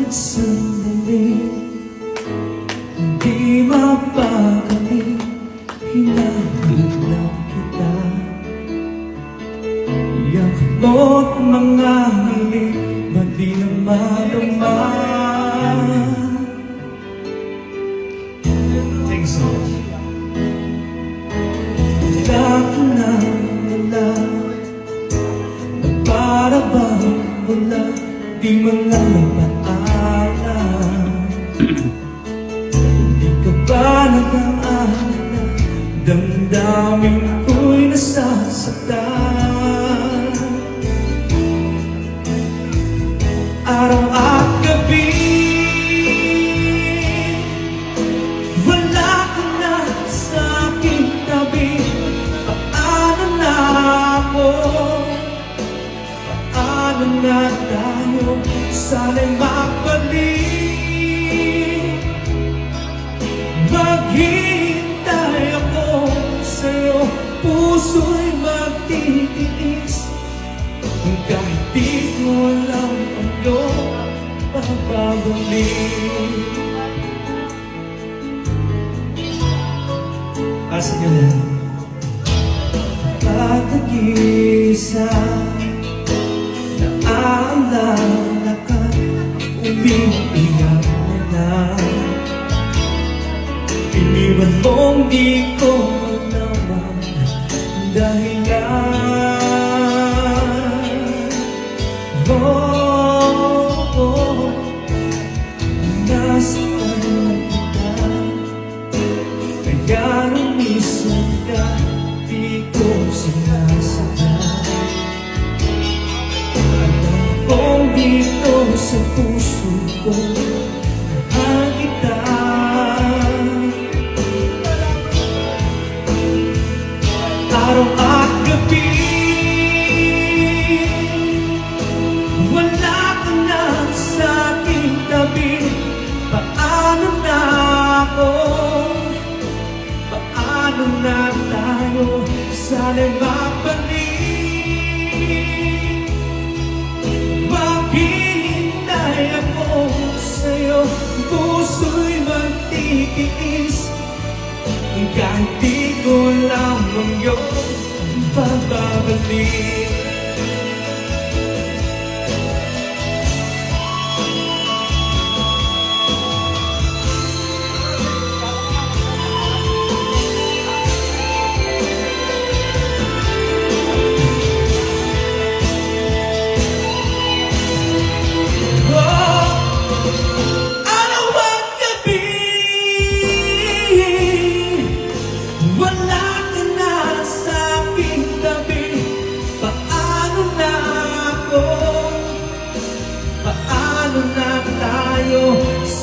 Kahit sandali, hindi mapakali, hinahal lang kita. Yakap mo't mga halik, ba't di na madama? Thanks so much. Wala ka na wala, na para bang wala, di man lang napaalam. Hindi ka ba nag-aalala, damdamin ko'y nasasaktan. Araw at gabi, wala ka na sa aking tabi. Paano na ako? Paano na tayo? Sana'y mabalik. Maghihintay ako sa'yo, puso'y magtitiis. Kahit di ko alam ang iyong pagbabalik. Para sa inyo na. Pag-ag-isa, naaalala ka, umiiyak na lang. Iniwan mong di ko naman dahilan. Nasaktan na kita, kaya lumisan ka, di ko sinasadya. Alam kong dito sa puso ko, mahal kita. Araw at gabi, wala ka na sa aking tabi. Paano na ako? Paano na tayo? Sana'y mabalik. Maghihintay ako sa'yo, puso'y magtitiis. Kahit di ko alam ang iyong pagbabalik.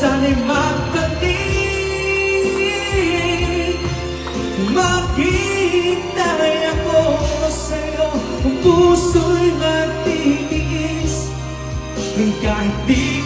Sana'y magbalik. Maghihintay ako sa'yo, ang puso'y magtitiis. Kahit di